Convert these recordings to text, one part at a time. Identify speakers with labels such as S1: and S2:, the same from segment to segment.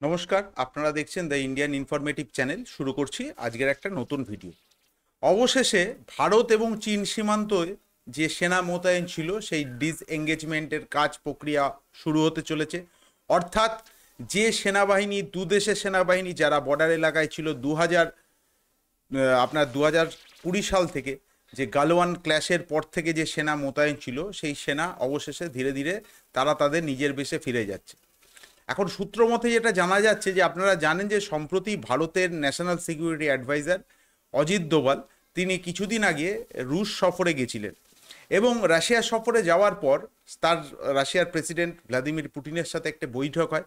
S1: নমস্কার, আপনারা দেখছেন দ্য ইন্ডিয়ান ইনফরমেটিভ চ্যানেল। শুরু করছি আজকের একটা নতুন ভিডিও। অবশেষে ভারত এবং চীন সীমান্তয় যে সেনা মোতায়েন ছিল সেই ডিসএঙ্গেজমেন্টের কাজ প্রক্রিয়া শুরু হতে চলেছে। অর্থাৎ যে সেনাবাহিনী, দুদেশের সেনাবাহিনী যারা বর্ডার এলাকায় ছিল 2020 সাল থেকে, যে গালওয়ান ক্ল্যাশের পর থেকে যে সেনা মোতায়েন ছিল সেই সেনা অবশেষে ধীরে ধীরে তারা তাদের নিজের বেশে ফিরে যাচ্ছে। এখন সূত্র মতে যেটা জানা যাচ্ছে যে আপনারা জানেন যে সম্প্রতি ভারতের national security adviser Ajit Doval তিনি কিছুদিন আগে রুশ সফরে গেছিলেন এবং রাশিয়া সফরে যাওয়ার পর তার রাশিয়ার প্রেসিডেন্ট ভ্লাদিমির পুতিনের সাথে একটা বৈঠক হয়।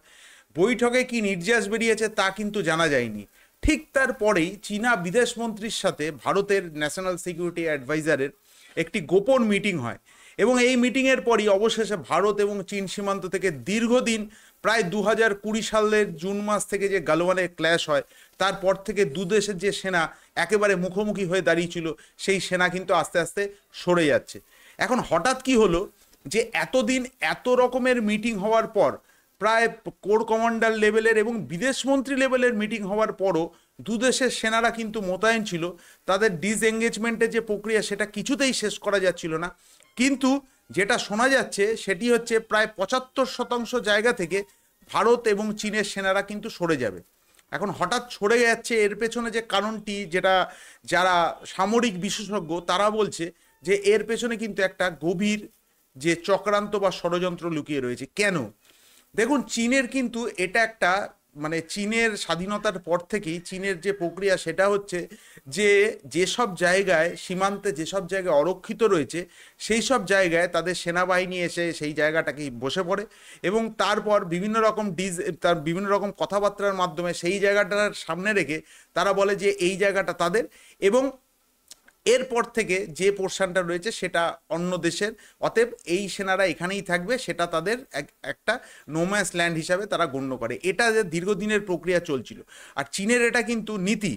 S1: বৈঠকে কি নির্যাস বেরিয়েছে তা কিন্তু জানা যায়নি। ঠিক তারপরেই চীনা বিদেশমন্ত্রীর সাথে ভারতের ন্যাশনাল সিকিউরিটি অ্যাডভাইজারের একটি গোপন মিটিং হয় এবং এই মিটিংয়ের পরই অবশেষে ভারত এবং চীন সীমান্ত থেকে দীর্ঘদিন প্রায় 2020 সালের জুন মাস থেকে যে গালওয়ানের ক্ল্যাশ হয় তারপর থেকে দুদেশের যে সেনা একেবারে মুখোমুখি হয়ে দাঁড়িয়েছিল সেই সেনা কিন্তু আস্তে আস্তে সরে যাচ্ছে। এখন হঠাৎ কি হলো যে এতদিন এত রকমের মিটিং হওয়ার পর, প্রায় কোর কমান্ডার লেভেলের এবং বিদেশমন্ত্রী লেভেলের মিটিং হওয়ার পরও দুদেশের সেনারা কিন্তু মোতায়েন ছিল, তাদের ডিসএঙ্গেজমেন্টের যে প্রক্রিয়া সেটা কিছুতেই শেষ করা যাচ্ছিল না। কিন্তু যেটা শোনা যাচ্ছে সেটি হচ্ছে প্রায় 75% জায়গা থেকে ভারত এবং চীনের সেনারা কিন্তু সরে যাবে। এখন হঠাৎ সরে যাচ্ছে, এর পেছনে যে কারণটি, যেটা যারা সামরিক বিশেষজ্ঞ তারা বলছে যে এর পেছনে কিন্তু একটা গভীর যে চক্রান্ত বা ষড়যন্ত্র লুকিয়ে রয়েছে। কেন? দেখুন, চীনের কিন্তু এটা একটা চীনের স্বাধীনতার পর থেকেই চীনের যে প্রক্রিয়া সেটা হচ্ছে যে যেসব জায়গায় সীমান্তে যেসব জায়গায় অরক্ষিত রয়েছে সেই সব জায়গায় তাদের সেনাবাহিনী এসে সেই জায়গাটাকে বসে পড়ে এবং তারপর তার বিভিন্ন রকম কথাবার্তার মাধ্যমে সেই জায়গাটার সামনে রেখে তারা বলে যে এই জায়গাটা তাদের, এবং এরপর থেকে যে পোর্শনটা রয়েছে সেটা অন্য দেশের, অতএব এই সেনারা এখানেই থাকবে, সেটা তাদের একটা নোম্যান্স ল্যান্ড হিসাবে তারা গণ্য করে। এটা যে দীর্ঘদিনের প্রক্রিয়া চলছিল, আর চীনের এটা কিন্তু নীতি।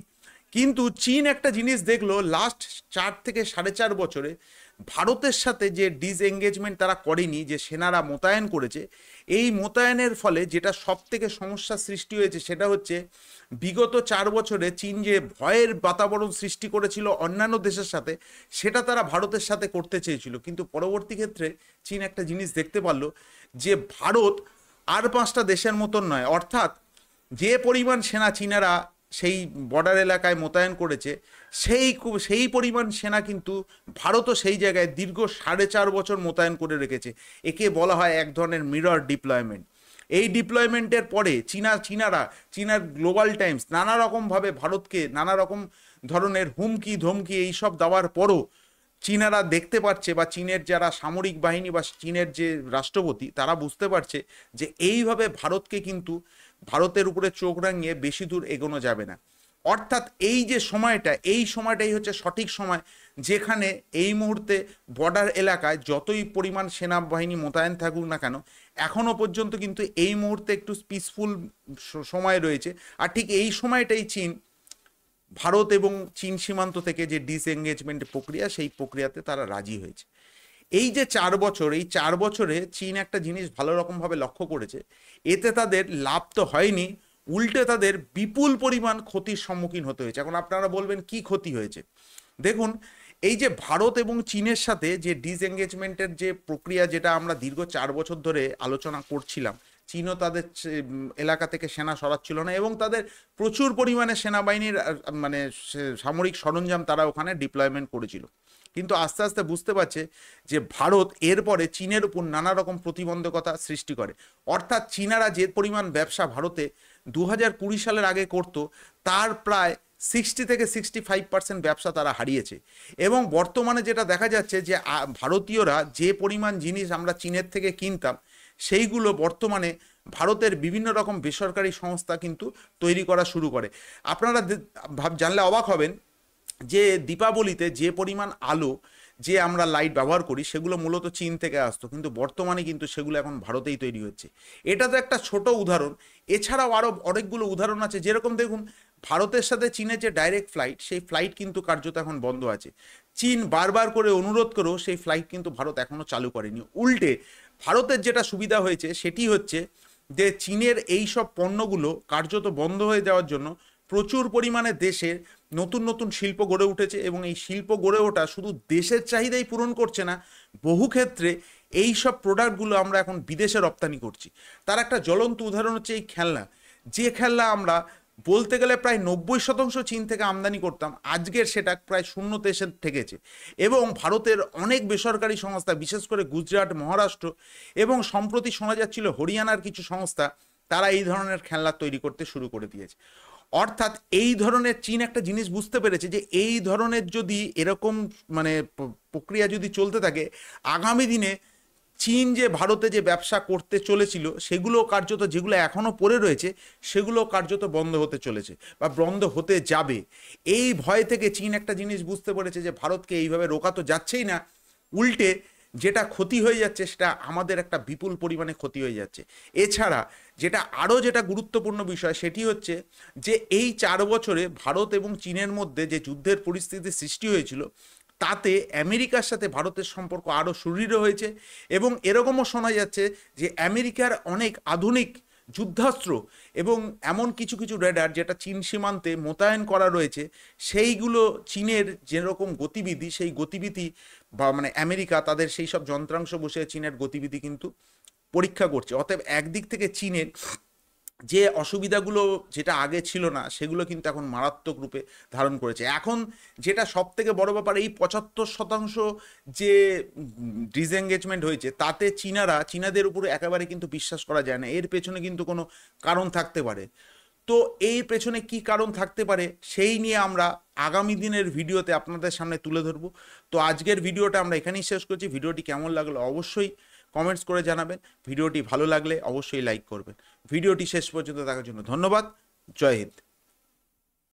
S1: কিন্তু চীন একটা জিনিস দেখলো লাস্ট 4 থেকে 4.5 বছরে ভারতের সাথে যে ডিসএঙ্গেজমেন্ট তারা করেনি, যে সেনারা মোতায়েন করেছে, এই মোতায়েনের ফলে যেটা সব থেকে সমস্যা সৃষ্টি হয়েছে সেটা হচ্ছে বিগত 4 বছরে চীন যে ভয়ের বাতাবরণ সৃষ্টি করেছিল অন্যান্য দেশের সাথে, সেটা তারা ভারতের সাথে করতে চেয়েছিল। কিন্তু পরবর্তী ক্ষেত্রে চীন একটা জিনিস দেখতে পারলো যে ভারত আর 5টা দেশের মতন নয়, অর্থাৎ যে পরিমাণ সেনা চীনারা সেই বর্ডার এলাকায় মোতায়েন করেছে সেই পরিমাণ সেনা কিন্তু ভারতও সেই জায়গায় দীর্ঘ 4.5 বছর মোতায়েন করে রেখেছে। একে বলা হয় এক ধরনের মিরর ডিপ্লয়মেন্ট। এই ডিপ্লয়মেন্টের পরে চীনার গ্লোবাল টাইমস নানা রকমভাবে ভারতকে নানা রকম ধরনের হুমকি ধমকি এইসব দেওয়ার পরও চীনারা দেখতে পাচ্ছে, বা চীনের যারা সামরিক বাহিনী বা চীনের যে রাষ্ট্রপতি তারা বুঝতে পারছে যে এইভাবে ভারতের উপরে চোখ রাঙিয়ে বেশি দূর এগোনো যাবে না। অর্থাৎ এই সময়টাই হচ্ছে সঠিক সময় যেখানে এই মুহূর্তে বর্ডার এলাকায় যতই পরিমাণ সেনাবাহিনী মোতায়েন থাকুক না কেন, এখনো পর্যন্ত কিন্তু এই মুহূর্তে একটু পিসফুল সময় রয়েছে। আর ঠিক এই সময়টাই ভারত এবং চীন সীমান্ত থেকে যে ডিসএঙ্গেজমেন্ট প্রক্রিয়া, সেই প্রক্রিয়াতে তারা রাজি হয়েছে। এই যে 4 বছর, এই 4 বছরে চীন একটা জিনিস ভালো রকমভাবে লক্ষ্য করেছে, এতে তাদের লাভ তো হয়নি, উল্টে তাদের বিপুল পরিমাণ ক্ষতির সম্মুখীন হতে হয়েছে। এখন আপনারা বলবেন কি ক্ষতি হয়েছে? দেখুন, এই যে ভারত এবং চীনের সাথে যে ডিসএঙ্গেজমেন্টের যে প্রক্রিয়া, যেটা আমরা দীর্ঘ 4 বছর ধরে আলোচনা করছিলাম, চীনও তাদের এলাকা থেকে সেনা সরাচ্ছিল না এবং তাদের প্রচুর পরিমাণে সেনাবাহিনীর সামরিক সরঞ্জাম তারা ওখানে ডিপ্লয়মেন্ট করেছিল। কিন্তু আস্তে আস্তে বুঝতে পারছে যে ভারত এরপরে চীনের উপর নানা রকম প্রতিবন্ধকতা সৃষ্টি করে। অর্থাৎ চীনারা যে পরিমাণ ব্যবসা ভারতে 2020 সালের আগে করত, তার প্রায় 60 থেকে 65% ব্যবসা তারা হারিয়েছে। এবং বর্তমানে যেটা দেখা যাচ্ছে যে ভারতীয়রা যে পরিমাণ জিনিস আমরা চীনের থেকে কিনতাম, সেইগুলো বর্তমানে ভারতের বিভিন্ন রকম বেসরকারি সংস্থা কিন্তু তৈরি করা শুরু করে। আপনারা জানলে অবাক হবেন যে দীপাবলিতে যে পরিমাণ আলো যে আমরা লাইট ব্যবহার করি সেগুলো মূলত চীন থেকে আসতো, কিন্তু বর্তমানে কিন্তু সেগুলো এখন ভারতেই তৈরি হচ্ছে। এটা তো একটা ছোট উদাহরণ, এছাড়াও আরও অনেকগুলো উদাহরণ আছে। যেরকম দেখুন, ভারতের সাথে চীনের যে ডাইরেক্ট ফ্লাইট, সেই ফ্লাইট কিন্তু কার্যত এখন বন্ধ আছে। চীন বারবার করে অনুরোধ করেও সেই ফ্লাইট কিন্তু ভারত এখনও চালু করেনি। উল্টে ভারতের যেটা সুবিধা হয়েছে সেটি হচ্ছে যে চীনের এই সব পণ্যগুলো কার্যত বন্ধ হয়ে যাওয়ার জন্য প্রচুর পরিমাণে দেশের নতুন নতুন শিল্প গড়ে উঠেছে, এবং এই শিল্প গড়ে ওঠা শুধু দেশের চাহিদাই পূরণ করছে না, বহু ক্ষেত্রে এই সব প্রোডাক্টগুলো আমরা এখন বিদেশে রপ্তানি করছি। তার একটা জ্বলন্ত উদাহরণ হচ্ছে এই খেলনা। যে খেলনা আমরা বলতে গেলে প্রায় 90% চীন থেকে আমদানি করতাম, আজকের সেটা প্রায় শূন্যতে এসে ঠেকেছে। এবং ভারতের অনেক বেসরকারি সংস্থা, বিশেষ করে গুজরাট, মহারাষ্ট্র এবং সম্প্রতি শোনা যাচ্ছিল হরিয়ানার কিছু সংস্থা, তারা এই ধরনের খেলনা তৈরি করতে শুরু করে দিয়েছে। অর্থাৎ এই ধরনের চীন একটা জিনিস বুঝতে পেরেছে যে এই ধরনের যদি এরকম মানে প্রক্রিয়া যদি চলতে থাকে, আগামী দিনে চীন যে ভারতে যে ব্যবসা করতে চলেছিল সেগুলো কার্যত, যেগুলো এখনো পড়ে রয়েছে সেগুলো কার্যত বন্ধ হতে চলেছে বা বন্ধ হতে যাবে। এই ভয় থেকে চীন একটা জিনিস বুঝতে পেরেছে যে ভারতকে এইভাবে রোকা তো যাচ্ছেই না, উল্টে যেটা ক্ষতি হয়ে যাচ্ছে সেটা আমাদের একটা বিপুল পরিমাণে ক্ষতি হয়ে যাচ্ছে। এছাড়া যেটা গুরুত্বপূর্ণ বিষয় সেটি হচ্ছে যে এই 4 বছরে ভারত এবং চীনের মধ্যে যে যুদ্ধের পরিস্থিতি সৃষ্টি হয়েছিল, তাতে আমেরিকার সাথে ভারতের সম্পর্ক আরও সুদৃঢ় হয়েছে। এবং এরকমও শোনা যাচ্ছে যে আমেরিকার অনেক আধুনিক যুদ্ধাস্ত্র এবং এমন কিছু কিছু রেডার যেটা চীন সীমান্তে মোতায়েন করা রয়েছে, সেইগুলো চীনের যেরকম গতিবিধি, সেই গতিবিধি বা মানে আমেরিকা তাদের সেই সব যন্ত্রাংশ বসে চীনের গতিবিধি কিন্তু পরীক্ষা করছে। অতএব একদিক থেকে চীনের যে অসুবিধাগুলো যেটা আগে ছিল না সেগুলো কিন্তু এখন মারাত্মক রূপে ধারণ করেছে। এখন যেটা সব থেকে বড় ব্যাপার, এই 75% যে ডিসএঙ্গেজমেন্ট হয়েছে, তাতে চীনাদের উপরে একেবারে কিন্তু বিশ্বাস করা যায় না। এর পেছনে কিন্তু কোনো কারণ থাকতে পারে। তো এই পেছনে কি কারণ থাকতে পারে সেই নিয়ে আমরা আগামী দিনের ভিডিওতে আপনাদের সামনে তুলে ধরবো। তো আজকের ভিডিওটা আমরা এখানেই শেষ করছি। ভিডিওটি কেমন লাগলো অবশ্যই কমেন্টস করে জানাবেন। ভিডিওটি ভালো লাগলে অবশ্যই লাইক করবেন। ভিডিওটি শেষ পর্যন্ত দেখার জন্য ধন্যবাদ। জয় হিন্দ।